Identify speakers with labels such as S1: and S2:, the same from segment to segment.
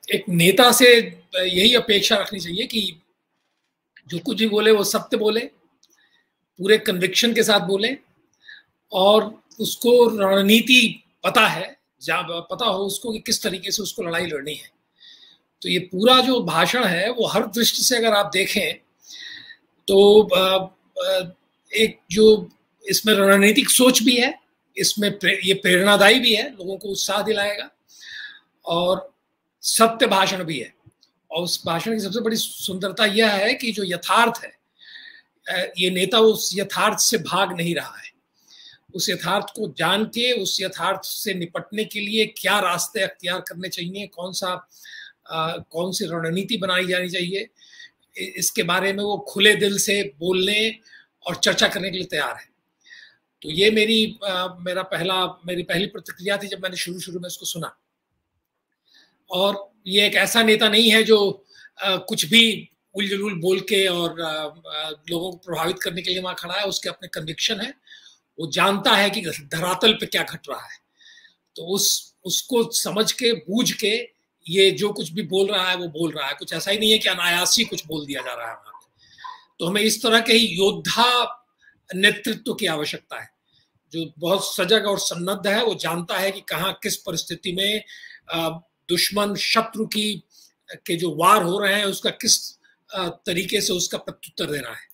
S1: एक नेता से यही अपेक्षा रखनी चाहिए कि जो कुछ भी बोले वो सत्य बोले, पूरे कन्विक्शन के साथ बोले और उसको रणनीति पता है, पता हो उसको कि किस तरीके से उसको लड़ाई लड़नी है। तो ये पूरा जो भाषण है वो हर दृष्टि से अगर आप देखें तो एक जो इसमें रणनीतिक सोच भी है, इसमें ये प्रेरणादायी भी है, लोगों को उत्साह दिलाएगा और सत्य भाषण भी है। और उस भाषण की सबसे बड़ी सुंदरता यह है कि जो यथार्थ है, ये नेता उस यथार्थ से भाग नहीं रहा है। उस यथार्थ को जान के उस यथार्थ से निपटने के लिए क्या रास्ते अख्तियार करने चाहिए, कौन सी रणनीति बनाई जानी चाहिए, इसके बारे में वो खुले दिल से बोलने और चर्चा करने के लिए तैयार है। तो ये मेरी पहली प्रतिक्रिया थी जब मैंने शुरू में इसको सुना। और ये एक ऐसा नेता नहीं है जो कुछ भी उलझुल बोल के और लोगों को प्रभावित करने के लिए वहां खड़ा है। उसके अपने कन्विक्शन है, वो जानता है कि धरातल पे क्या घट रहा है, तो उसको समझ के बूझ के ये जो कुछ भी बोल रहा है वो बोल रहा है। कुछ ऐसा ही नहीं है कि अनायासी कुछ बोल दिया जा रहा है वहां पे। तो हमें इस तरह के ही योद्धा नेतृत्व की आवश्यकता है, जो बहुत सजग और सन्नद्ध है। वो जानता है कि कहाँ किस परिस्थिति में दुश्मन शत्रु के जो वार हो रहे हैं उसका किस तरीके से उसका प्रत्युत्तर देना है।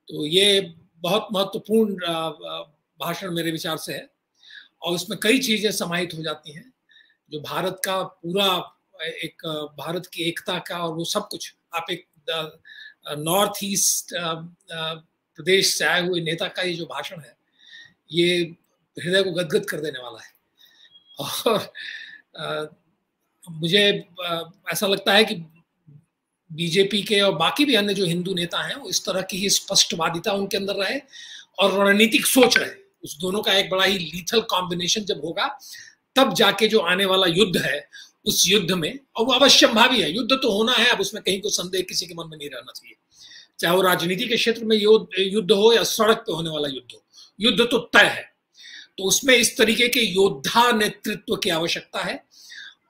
S1: तो ये बहुत महत्वपूर्ण भाषण मेरे विचार से है और उसमें कई चीजें समाहित हो जाती हैं जो भारत का पूरा एक भारत की एकता का और वो सब कुछ। आप एक नॉर्थ ईस्ट प्रदेश से आए हुए नेता का ये जो भाषण है ये हृदय को गदगद कर देने वाला है। और मुझे ऐसा लगता है कि बीजेपी के और बाकी भी अन्य जो हिंदू नेता हैं वो इस तरह की ही स्पष्टवादिता उनके अंदर रहे और रणनीतिक सोच रहे। उस दोनों का एक बड़ा ही लीथल कॉम्बिनेशन जब होगा तब जाके जो आने वाला युद्ध है उस युद्ध में, और वो अवश्यंभावी है, युद्ध तो होना है, अब उसमें कहीं कोई संदेह किसी के मन में नहीं रहना चाहिए। चाहे वो राजनीति के क्षेत्र में युद्ध हो या सड़क पे होने वाला युद्ध हो, युद्ध तो तय है। तो उसमें इस तरीके के योद्धा नेतृत्व की आवश्यकता है।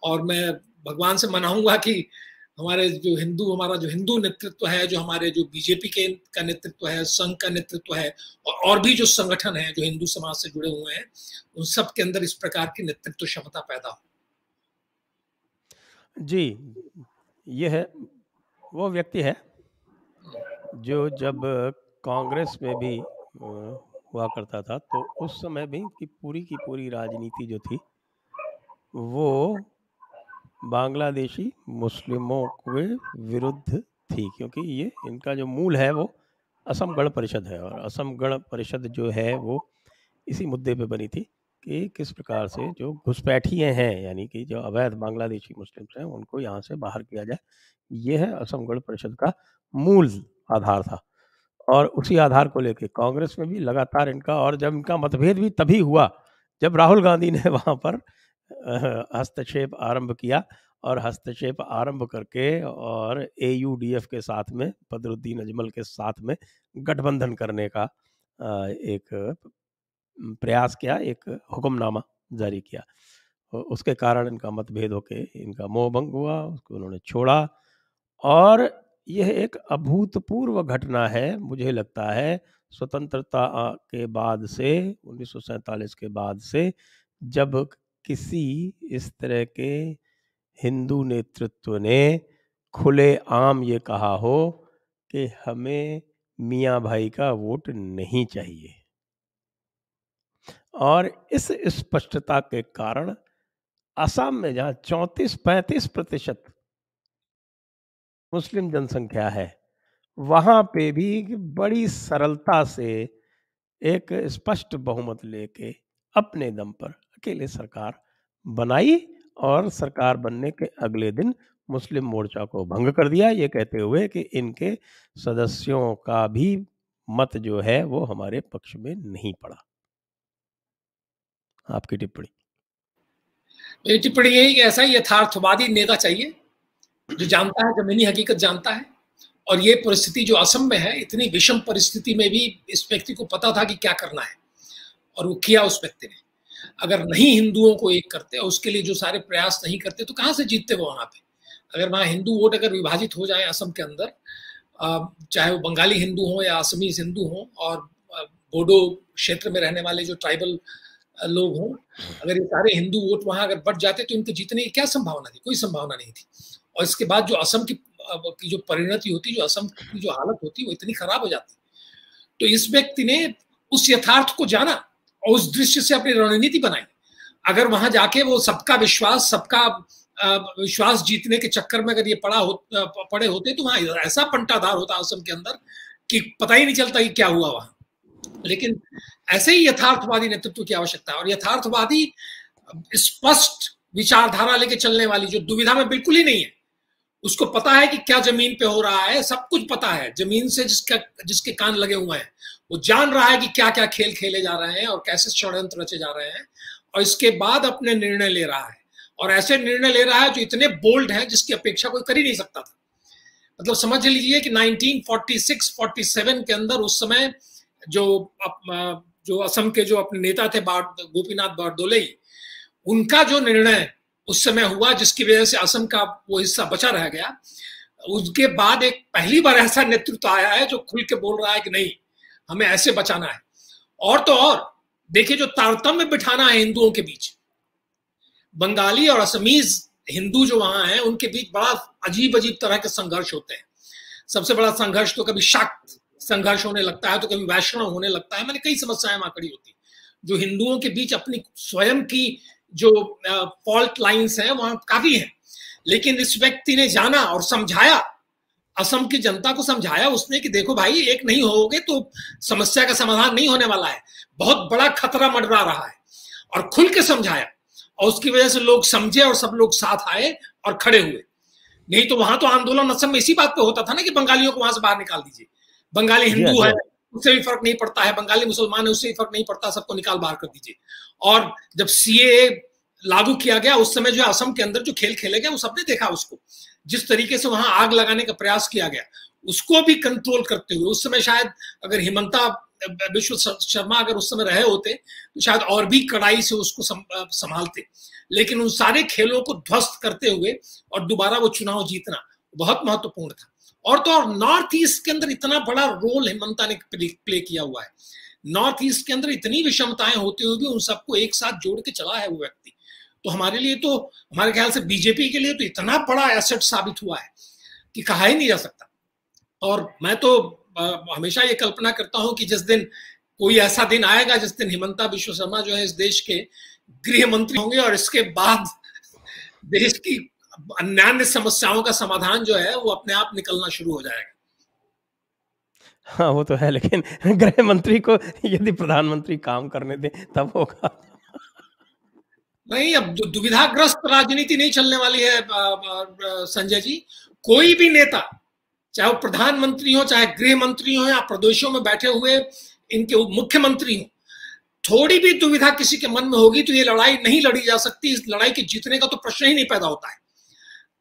S1: और मैं भगवान से मनाऊंगा कि हमारा जो हिंदू नेतृत्व है, जो हमारे जो बीजेपी का नेतृत्व है, संघ का नेतृत्व है और भी जो संगठन है जो हिंदू समाज से जुड़े हुए हैं, उन सब के अंदर इस प्रकार की नेतृत्व क्षमता पैदा हो।
S2: जी, यह वो व्यक्ति है जो जब कांग्रेस में भी हुआ करता था तो उस समय भी की पूरी राजनीति जो थी वो बांग्लादेशी मुस्लिमों के विरुद्ध थी, क्योंकि ये इनका जो मूल है वो असम गण परिषद है और असम गण परिषद जो है वो इसी मुद्दे पे बनी थी कि किस प्रकार से जो घुसपैठिए हैं, यानी कि जो अवैध बांग्लादेशी मुस्लिम्स हैं, उनको यहाँ से बाहर किया जाए। ये है असम गण परिषद का मूल आधार था और उसी आधार को लेके कांग्रेस में भी लगातार इनका, और जब इनका मतभेद भी तभी हुआ जब राहुल गांधी ने वहाँ पर हस्तक्षेप आरंभ किया और हस्तक्षेप आरंभ करके और AUDF के साथ में, बदरुद्दीन अजमल के साथ में गठबंधन करने का एक प्रयास किया, एक हुक्मनामा जारी किया। उसके कारण इनका मतभेद होके इनका मोह भंग हुआ, उसको उन्होंने छोड़ा। और यह एक अभूतपूर्व घटना है, मुझे लगता है स्वतंत्रता के बाद से, 1947 के बाद से, जब किसी इस तरह के हिंदू नेतृत्व ने खुलेआम ये कहा हो कि हमें मियाँ भाई का वोट नहीं चाहिए। और इस स्पष्टता के कारण असम में जहाँ 34-35% मुस्लिम जनसंख्या है, वहाँ पे भी बड़ी सरलता से एक स्पष्ट बहुमत लेके अपने दम पर अकेले सरकार बनाई और सरकार बनने के अगले दिन मुस्लिम मोर्चा को भंग कर दिया, ये कहते हुए कि इनके सदस्यों का भी मत जो है वो हमारे पक्ष में नहीं पड़ा। आपकी टिप्पणी?
S1: मेरी टिप्पणी यही कि ऐसा ही यथार्थवादी नेता चाहिए जो जानता है, जमीनी हकीकत जानता है। और ये परिस्थिति जो असम में है, इतनी विषम परिस्थिति में भी इस व्यक्ति को पता था कि क्या करना है और वो किया उस व्यक्ति ने। अगर नहीं हिंदुओं को एक करते और उसके लिए जो सारे प्रयास नहीं करते तो कहाँ से जीतते वो वहां पे। अगर वहां हिंदू वोट अगर विभाजित हो जाए असम के अंदर, चाहे वो बंगाली हिंदू हो या असमीज हिंदू हो, और बोडो क्षेत्र में रहने वाले जो ट्राइबल लोग हों, अगर ये सारे हिंदू वोट वहां अगर बढ़ जाते तो इनके जीतने की क्या संभावना थी? कोई संभावना नहीं थी। और इसके बाद जो असम की जो परिणति होती, जो असम की जो हालत होती, वो इतनी खराब हो जाती। तो इस व्यक्ति ने उस यथार्थ को जाना और उस दृश्य से अपनी रणनीति बनाई। अगर वहां जाके वो सबका विश्वास जीतने के चक्कर में अगर ये पड़े होते तो वहां ऐसा पंटाधार होता असम के अंदर कि पता ही नहीं चलता कि क्या हुआ वहां। लेकिन ऐसे ही यथार्थवादी नेतृत्व की आवश्यकता है, और यथार्थवादी स्पष्ट विचारधारा लेके चलने वाली, जो दुविधा में बिल्कुल ही नहीं है। उसको पता है कि क्या जमीन पे हो रहा है, सब कुछ पता है, जमीन से जिसके कान लगे हुए हैं वो जान रहा है कि क्या क्या खेल खेले जा रहे हैं और कैसे षड्यंत्र रचे जा रहे हैं, और इसके बाद अपने निर्णय ले रहा है। और ऐसे निर्णय ले रहा है जो इतने बोल्ड हैं जिसकी अपेक्षा कोई कर ही नहीं सकता था। मतलब समझ लीजिए कि 1946-47 के अंदर उस समय जो असम के जो अपने नेता थे गोपीनाथ बारदोले, उनका जो निर्णय उस समय हुआ जिसकी वजह से असम का वो हिस्सा बचा रह गया, उसके बाद एक पहली बार ऐसा नेतृत्व आया है जो खुल के बोल रहा है कि नहीं, हमें ऐसे बचाना है। और तो और देखिए, जो तारतम्य बिठाना है हिंदुओं के बीच, बंगाली और असमीज हिंदू जो वहां हैं उनके बीच बड़ा अजीब अजीब तरह के संघर्ष होते हैं। सबसे बड़ा संघर्ष तो कभी शाक्त संघर्ष होने लगता है, तो कभी वैष्णव होने लगता है। मैंने कई समस्याएं वहां खड़ी होती, जो हिंदुओं के बीच अपनी स्वयं की जो फॉल्ट लाइंस हैं वहां काफी हैं। लेकिन इस व्यक्ति ने जाना और समझाया, असम की जनता को समझाया उसने कि देखो भाई, एक नहीं होगे तो समस्या का समाधान नहीं होने वाला है, बहुत बड़ा खतरा मंडरा रहा है, और खुल के समझाया। और उसकी वजह से लोग समझे और सब लोग साथ आए और खड़े हुए। नहीं तो वहां तो आंदोलन असम में इसी बात पे होता था ना कि बंगालियों को वहां से बाहर निकाल दीजिए, बंगाली हिंदू है उससे भी फर्क नहीं पड़ता है, बंगाली मुसलमान है उससे भी फर्क नहीं पड़ता, सबको निकाल बाहर कर दीजिए। और जब सीएए लागू किया गया उस समय जो असम के अंदर जो खेल खेले गए वो सबने देखा, उसको जिस तरीके से वहां आग लगाने का प्रयास किया गया, उसको भी कंट्रोल करते हुए उस समय शायद अगर हिमंता बिश्व शर्मा अगर उस समय रहे होते तो शायद और भी कड़ाई से उसको संभालते। लेकिन उन सारे खेलों को ध्वस्त करते हुए और दोबारा वो चुनाव जीतना बहुत महत्वपूर्ण था। और तो और नॉर्थ ईस्ट के अंदर इतना बड़ा रोल हिमंता ने प्ले किया हुआ है। नॉर्थ ईस्ट के अंदर इतनी विषमताएं होते हुए भी उन सबको एक साथ जोड़ के चला है वो व्यक्ति। तो हमारे लिए तो, हमारे ख्याल से बीजेपी के लिए तो इतना बड़ा एसेट साबित हुआ है कि कहा ही नहीं जा सकता। और मैं तो हमेशा ये कल्पना करता हूं कि जिस दिन कोई ऐसा दिन आएगा जिस दिन हिमंता बिश्व शर्मा जो है इस देश के गृह मंत्री होंगे, और इसके बाद देश की अन्य समस्याओं का समाधान जो है वो अपने आप निकलना शुरू हो जाएगा।
S2: हाँ, वो तो है, लेकिन गृह मंत्री को यदि प्रधानमंत्री काम करने दे तब होगा।
S1: नहीं, अब दुविधाग्रस्त राजनीति नहीं चलने वाली है संजय जी। कोई भी नेता, चाहे वो प्रधानमंत्री हो, चाहे गृह मंत्री हो, या प्रदेशों में बैठे हुए इनके मुख्यमंत्री हो, थोड़ी भी दुविधा किसी के मन में होगी तो ये लड़ाई नहीं लड़ी जा सकती। इस लड़ाई के जीतने का तो प्रश्न ही नहीं पैदा होता है,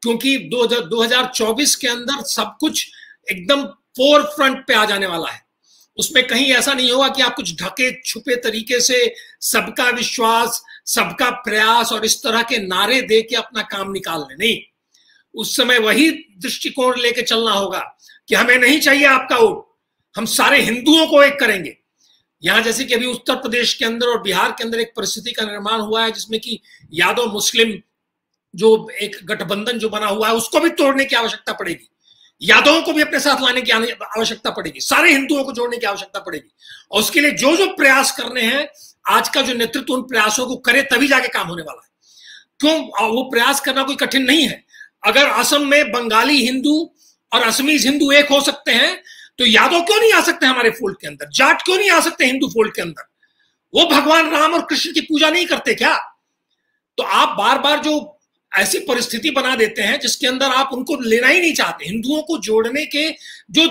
S1: क्योंकि 2024 के अंदर सब कुछ एकदम फोर फ्रंट पे आ जाने वाला है। उसमें कहीं ऐसा नहीं होगा कि आप कुछ ढके छुपे तरीके से सबका विश्वास, सबका प्रयास और इस तरह के नारे दे के अपना काम निकाल लें। नहीं, उस समय वही दृष्टिकोण लेके चलना होगा कि हमें नहीं चाहिए आपका वोट, हम सारे हिंदुओं को एक करेंगे। यहां जैसे कि अभी उत्तर प्रदेश के अंदर और बिहार के अंदर एक परिस्थिति का निर्माण हुआ है जिसमें कि यादव मुस्लिम जो एक गठबंधन जो बना हुआ है उसको भी तोड़ने की आवश्यकता पड़ेगी, यादवों को भी अपने साथ लाने की आवश्यकता पड़ेगी, सारे हिंदुओं को जोड़ने की आवश्यकता पड़ेगी। और उसके लिए जो जो प्रयास करने हैं, आज का जो नेतृत्व उन प्रयासों को करे तभी जाके काम होने वाला है। क्यों? वो प्रयास करना कोई कठिन नहीं है। अगर असम में बंगाली हिंदू और असमीज हिंदू एक हो सकते हैं तो यादव क्यों नहीं आ सकते हमारे फोल्ड के अंदर? जाट क्यों नहीं आ सकते हिंदू फोल्ड के अंदर? वो भगवान राम और कृष्ण की पूजा नहीं करते क्या? तो आप बार बार जो ऐसी परिस्थिति बना देते हैं जिसके अंदर आप उनको लेना ही नहीं चाहते, हिंदुओं को जोड़ने के जो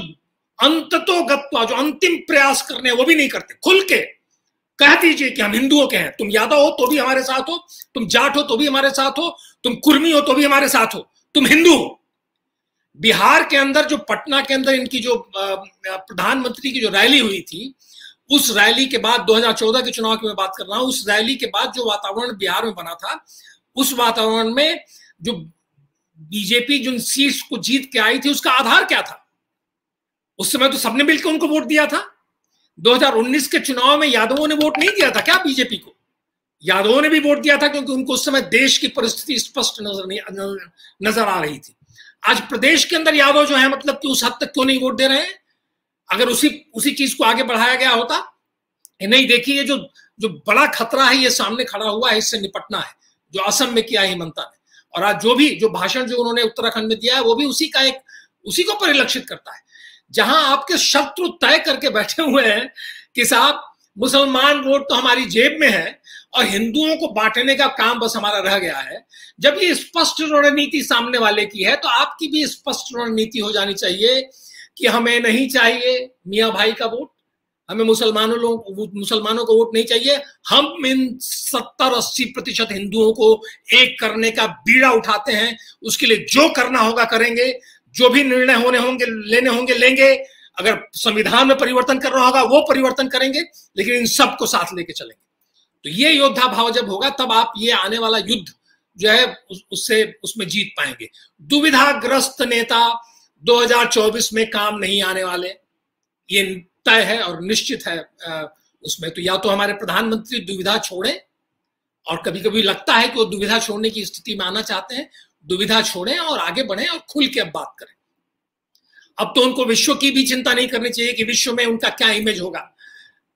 S1: अंततोगत्वा जो अंतिम प्रयास करने वो भी नहीं करते। खुल के कह दीजिए कि हम हिंदुओं के हैं, तुम यादव हो तो भी हमारे साथ हो, तुम जाट हो तो भी हमारे साथ हो, तुम कुर्मी हो तो भी हमारे साथ हो, तुम हिंदू हो। बिहार के अंदर जो पटना के अंदर इनकी जो प्रधानमंत्री की जो रैली हुई थी उस रैली के बाद 2014 के चुनाव की मैं बात कर रहा हूं, उस रैली के बाद जो वातावरण बिहार में बना था, उस वातावरण में जो बीजेपी जिन सीट्स को जीत के आई थी उसका आधार क्या था? उस समय तो सबने मिलकर उनको वोट दिया था। 2019 के चुनाव में यादवों ने वोट नहीं दिया था क्या बीजेपी को? यादवों ने भी वोट दिया था क्योंकि उनको उस समय देश की परिस्थिति स्पष्ट नजर आ रही थी। आज प्रदेश के अंदर यादव जो है मतलब कि उस हद तक क्यों नहीं वोट दे रहे हैं? अगर उसी चीज को आगे बढ़ाया गया होता। नहीं, देखिए जो जो बड़ा खतरा है ये सामने खड़ा हुआ है, इससे निपटना है, जो असम में किया हिमंता ने। और आज जो भाषण जो उन्होंने उत्तराखंड में दिया है वो भी उसी को परिलक्षित करता है। जहां आपके शत्रु तय करके बैठे हुए हैं कि साहब मुसलमान वोट तो हमारी जेब में है और हिंदुओं को बांटने का काम बस हमारा रह गया है। जब ये स्पष्ट रणनीति सामने वाले की है तो आपकी भी स्पष्ट रणनीति हो जानी चाहिए कि हमें नहीं चाहिए मियां भाई का वोट, हमें मुसलमानों को वोट नहीं चाहिए। हम इन 70-80% हिंदुओं को एक करने का बीड़ा उठाते हैं, उसके लिए जो करना होगा करेंगे, जो भी निर्णय लेने होंगे लेंगे, अगर संविधान में परिवर्तन करना होगा वो परिवर्तन करेंगे, लेकिन इन सबको साथ लेके चलेंगे। तो ये योद्धा भाव जब होगा तब आप ये आने वाला युद्ध जो है उसमें जीत पाएंगे। दुविधाग्रस्त नेता 2024 में काम नहीं आने वाले, ये तय है और निश्चित है। उसमें तो या तो हमारे प्रधानमंत्री दुविधा छोड़े, और कभी कभी लगता है कि वो दुविधा छोड़ने की स्थिति में आना चाहते हैं, दुविधा छोड़ें और आगे बढ़ें और खुल के अब बात करें। अब तो उनको विश्व की भी चिंता नहीं करनी चाहिए कि विश्व में उनका क्या इमेज होगा।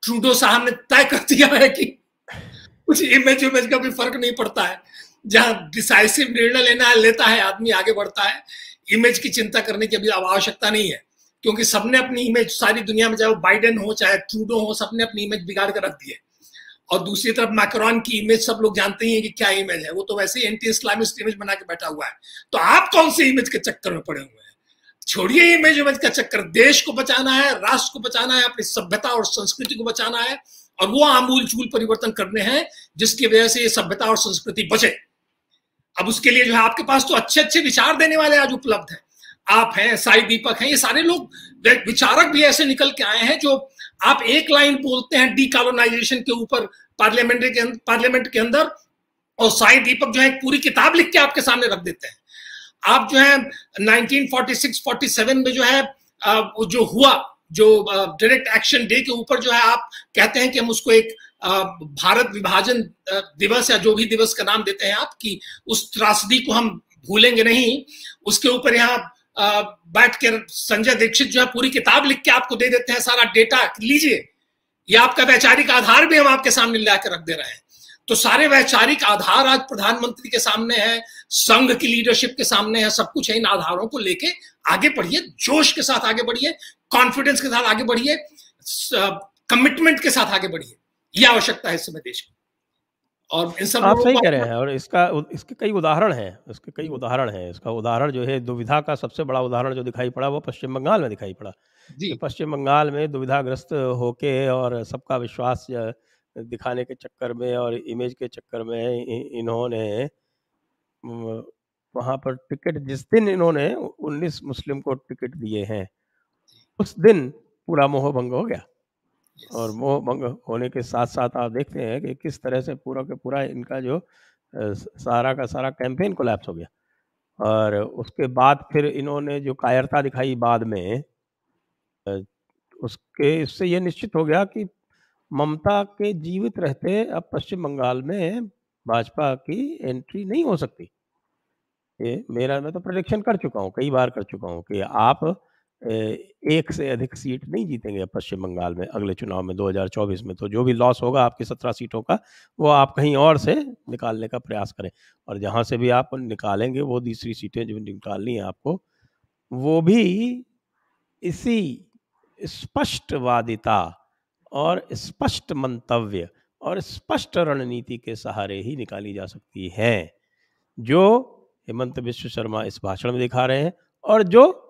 S1: ट्रूडो साहब ने तय कर दिया है कि कुछ इमेज का भी फर्क नहीं पड़ता है, जहां डिसाइसिव निर्णय लेता है आदमी आगे बढ़ता है। इमेज की चिंता करने की अभी आवश्यकता नहीं है, क्योंकि सबने अपनी इमेज सारी दुनिया में, चाहे वो बाइडेन हो चाहे ट्रूडो हो, सबने अपनी इमेज बिगाड़ कर रख दी है। और दूसरी तरफ मैक्रोन की इमेज सब लोग जानते ही हैं कि क्या इमेज है, वो तो वैसे ही एंटी इस्लामिस्ट इमेज बना के बैठा हुआ है। तो आप कौन सी इमेज के चक्कर में पड़े हुए हैं? छोड़िए इमेज का चक्कर। देश को बचाना है, राष्ट्र को बचाना है, अपनी सभ्यता और संस्कृति को बचाना है, और वो आमूल चूल परिवर्तन करने हैं जिसकी वजह से ये सभ्यता और संस्कृति बचे। अब उसके लिए जो है आपके पास तो अच्छे अच्छे विचार देने वाले आज उपलब्ध हैं। आप हैं, साई दीपक हैं, ये सारे लोग विचारक भी ऐसे निकल के आए हैं जो आप एक लाइन बोलते हैं डीकॉलोनाइजेशन के ऊपर पार्लियामेंट के अंदर, और साई दीपक जो है एक पूरी किताब लिख के आपके सामने रख देते हैं। आप जो है 1946-47 में जो है जो हुआ, जो डायरेक्ट एक्शन डे के ऊपर जो है आप कहते हैं कि हम उसको एक भारत विभाजन दिवस या जो भी दिवस का नाम देते हैं आप, कि उस त्रासदी को हम भूलेंगे नहीं। उसके ऊपर यहाँ बैठ कर संजय दीक्षित जो है पूरी किताब लिख के आपको दे देते हैं, सारा डेटा लीजिए, ये आपका वैचारिक आधार भी हम आपके सामने लाकर रख दे रहे हैं। तो सारे वैचारिक आधार आज प्रधानमंत्री के सामने है, संघ की लीडरशिप के सामने है, सब कुछ है। इन आधारों को लेके आगे बढ़िए, जोश के साथ आगे बढ़िए, कॉन्फिडेंस के साथ आगे बढ़िए, कमिटमेंट के साथ आगे बढ़िए। ये आवश्यकता है इस समय देश की। और इन सब
S2: आप सही कह रहे हैं, और इसके कई उदाहरण हैं। इसका उदाहरण जो है, दुविधा का सबसे बड़ा उदाहरण जो दिखाई पड़ा वो पश्चिम बंगाल में दिखाई पड़ा। पश्चिम बंगाल में दुविधाग्रस्त होके और सबका विश्वास दिखाने के चक्कर में और इमेज के चक्कर में इन्होंने वहाँ पर टिकट, जिस दिन इन्होंने 19 मुस्लिम को टिकट दिए हैं, उस दिन पूरा मोह भंग हो गया। और मोह भंग होने के साथ साथ आप देखते हैं कि किस तरह से पूरा के पूरा इनका जो सारा का सारा कैंपेन कोलैप्स हो गया। और उसके बाद फिर इन्होंने जो कायरता दिखाई बाद में, इससे ये निश्चित हो गया कि ममता के जीवित रहते अब पश्चिम बंगाल में भाजपा की एंट्री नहीं हो सकती। मैं तो प्रेडिक्शन कर चुका हूँ, कई बार कर चुका हूँ कि आप एक से अधिक सीट नहीं जीतेंगे पश्चिम बंगाल में अगले चुनाव में 2024 में। तो जो भी लॉस होगा आपकी 17 सीटों का, वो आप कहीं और से निकालने का प्रयास करें, और जहाँ से भी आप निकालेंगे वो दूसरी सीटें जो निकालनी है आपको, वो भी इसी स्पष्टवादिता और स्पष्ट मंतव्य और स्पष्ट रणनीति के सहारे ही निकाली जा सकती है, जो हेमंत बिश्व शर्मा इस भाषण में दिखा रहे हैं और जो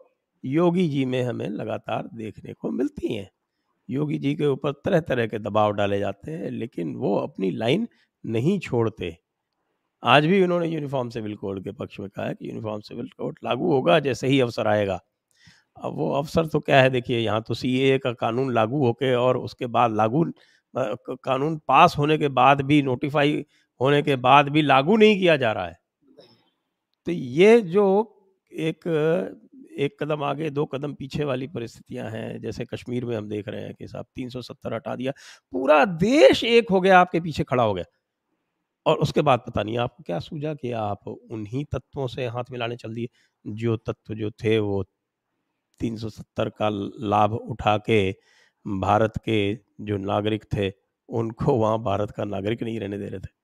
S2: योगी जी में हमें लगातार देखने को मिलती हैं। योगी जी के ऊपर तरह तरह के दबाव डाले जाते हैं, लेकिन वो अपनी लाइन नहीं छोड़ते। आज भी उन्होंने यूनिफॉर्म सिविल कोड के पक्ष में कहा है कि यूनिफॉर्म सिविल कोड लागू होगा जैसे ही अवसर आएगा। अब वो अवसर तो क्या है, देखिए यहाँ तो सीएए का कानून लागू होके और उसके बाद कानून पास होने के बाद भी, नोटिफाई होने के बाद भी लागू नहीं किया जा रहा है। तो ये जो एक कदम आगे 2 कदम पीछे वाली परिस्थितियां हैं, जैसे कश्मीर में हम देख रहे हैं कि साहब 370 हटा दिया, पूरा देश एक हो गया, आपके पीछे खड़ा हो गया, और उसके बाद पता नहीं आपको क्या सूझा कि आप उन्हीं तत्वों से हाथ मिलाने चल दिए, जो तत्व जो थे वो 370 का लाभ उठा के भारत के जो नागरिक थे उनको वहाँ भारत का नागरिक नहीं रहने दे रहे थे।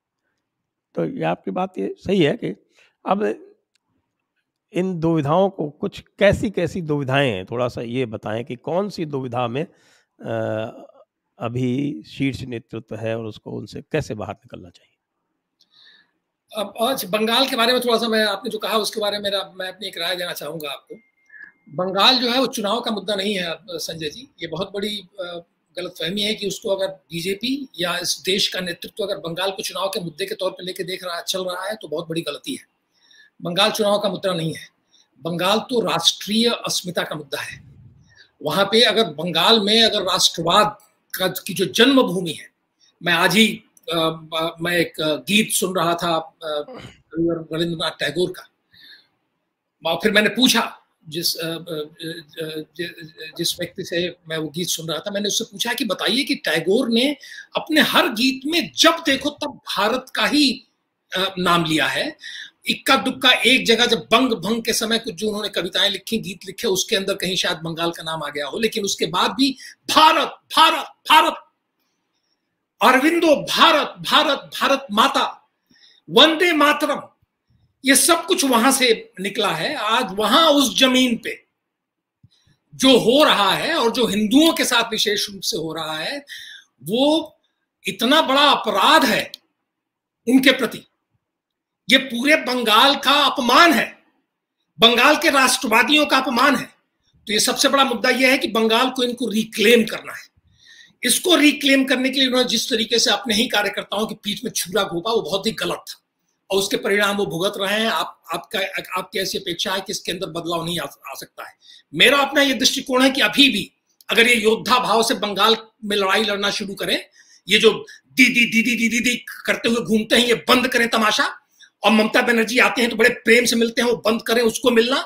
S2: तो ये आपकी बात ये सही है कि अब इन दुविधाओं को, कुछ कैसी दुविधाएं हैं, थोड़ा सा ये बताएं कि कौन सी दुविधा में अभी शीर्ष नेतृत्व है और उसको उनसे कैसे बाहर निकलना चाहिए।
S1: अब आज बंगाल के बारे में थोड़ा सा मैं, आपने जो कहा उसके बारे में मैं अपनी एक राय देना चाहूंगा आपको। बंगाल जो है वो चुनाव का मुद्दा नहीं है संजय जी। ये बहुत बड़ी गलतफहमी है कि उसको अगर बीजेपी या इस देश का नेतृत्व अगर बंगाल को चुनाव के मुद्दे के तौर पर लेके चल रहा है तो बहुत बड़ी गलती है। बंगाल चुनाव का मुद्दा नहीं है। बंगाल तो राष्ट्रीय अस्मिता का मुद्दा है। वहां पे अगर बंगाल में अगर राष्ट्रवाद की जो जन्मभूमि है, मैं आज ही मैं एक गीत सुन रहा था रविंद्रनाथ टैगोर का, और फिर मैंने पूछा जिस व्यक्ति से मैं वो गीत सुन रहा था, मैंने उससे पूछा कि बताइए कि टैगोर ने अपने हर गीत में जब देखो तब भारत का ही नाम लिया है। इक्का दुक्का एक जगह जब बंग भंग के समय कुछ जो उन्होंने कविताएं लिखी, गीत लिखे, उसके अंदर कहीं शायद बंगाल का नाम आ गया हो, लेकिन उसके बाद भी भारत भारत भारत, अरविंदो भारत भारत भारत माता, वंदे मातरम, ये सब कुछ वहां से निकला है। आज वहां उस जमीन पे जो हो रहा है और जो हिंदुओं के साथ विशेष रूप से हो रहा है, वो इतना बड़ा अपराध है उनके प्रति। ये पूरे बंगाल का अपमान है, बंगाल के राष्ट्रवादियों का अपमान है। तो ये सबसे बड़ा मुद्दा यह है कि बंगाल को इनको रिक्लेम करना है। इसको रिक्लेम करने के लिए उन्होंने जिस तरीके से अपने ही कार्यकर्ताओं की पीठ में छुरा घोंपा, वो बहुत ही गलत था और उसके परिणाम वो भुगत रहे हैं। आपकी ऐसी अपेक्षा है कि इसके अंदर बदलाव नहीं आ सकता है। मेरा अपना ये दृष्टिकोण है कि अभी भी अगर ये योद्धा भाव से बंगाल में लड़ाई लड़ना शुरू करें, ये जो दीदी दीदी दीदी दी करते हुए घूमते हैं, ये बंद करें तमाशा। और ममता बनर्जी आते हैं तो बड़े प्रेम से मिलते हैं, वो बंद करें उसको मिलना।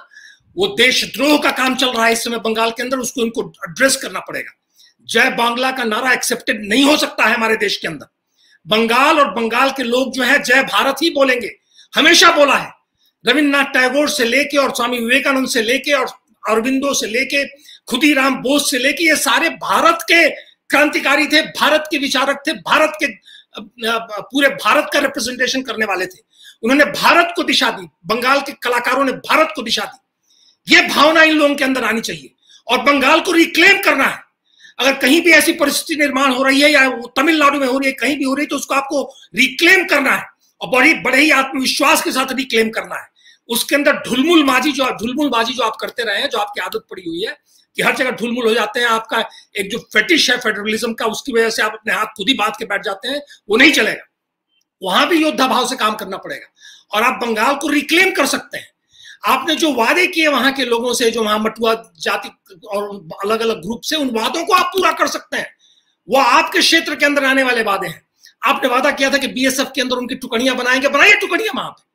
S1: वो देशद्रोह का काम चल रहा है इस समय बंगाल के अंदर, उसको इनको एड्रेस करना पड़ेगा। जय बांग्ला का नारा एक्सेप्टेड नहीं हो सकता है हमारे देश के अंदर। बंगाल और बंगाल के लोग जो है जय भारत ही बोलेंगे, हमेशा बोला है। रविन्द्रनाथ टैगोर से लेके और स्वामी विवेकानंद से लेके और अरविंदो से लेके खुदीराम बोस से लेके, ये सारे भारत के क्रांतिकारी थे, भारत के विचारक थे, भारत के पूरे भारत का रिप्रेजेंटेशन करने वाले थे। उन्होंने भारत को दिशा दी, बंगाल के कलाकारों ने भारत को दिशा दी। ये भावना इन लोगों के अंदर आनी चाहिए और बंगाल को रिक्लेम करना है। अगर कहीं भी ऐसी परिस्थिति निर्माण हो रही है या तमिलनाडु में हो रही है, कहीं भी हो रही है, तो उसको आपको रिक्लेम करना है और बड़े ही आत्मविश्वास के साथ रिक्लेम करना है। उसके अंदर ढुलमुलबाजी जो आप करते रहे हैं, जो आपकी आदत पड़ी हुई है कि हर जगह ढुलमुल हो जाते हैं, आपका एक जो फेटिश है फेडरलिज्म का, उसकी वजह से आप अपने हाथ खुद ही बांध के बैठ जाते हैं, वो नहीं चलेगा। वहां भी योद्धा भाव से काम करना पड़ेगा और आप बंगाल को रिक्लेम कर सकते हैं। आपने जो वादे किए वहां के लोगों से, जो वहां मटुआ जाति और अलग अलग ग्रुप से, उन वादों को आप पूरा कर सकते हैं। वो आपके क्षेत्र के अंदर आने वाले वादे हैं। आपने वादा किया था कि बीएसएफ के अंदर उनकी टुकड़ियां बनाएंगे, बनाइए टुकड़ियां वहां पे।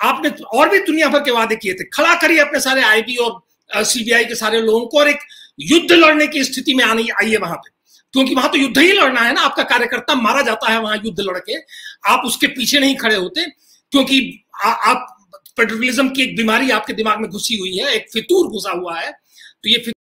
S1: आपने और भी दुनिया भर के वादे किए थे। खड़ा करिए अपने सारे आईबी और सीबीआई के सारे लोगों को और एक युद्ध लड़ने की स्थिति में आइए वहां पे, क्योंकि वहां तो युद्ध ही लड़ना है ना। आपका कार्यकर्ता मारा जाता है वहां युद्ध लड़के, आप उसके पीछे नहीं खड़े होते, क्योंकि आप फेडरलिज्म की एक बीमारी आपके दिमाग में घुसी हुई है, एक फितूर घुसा हुआ है। तो ये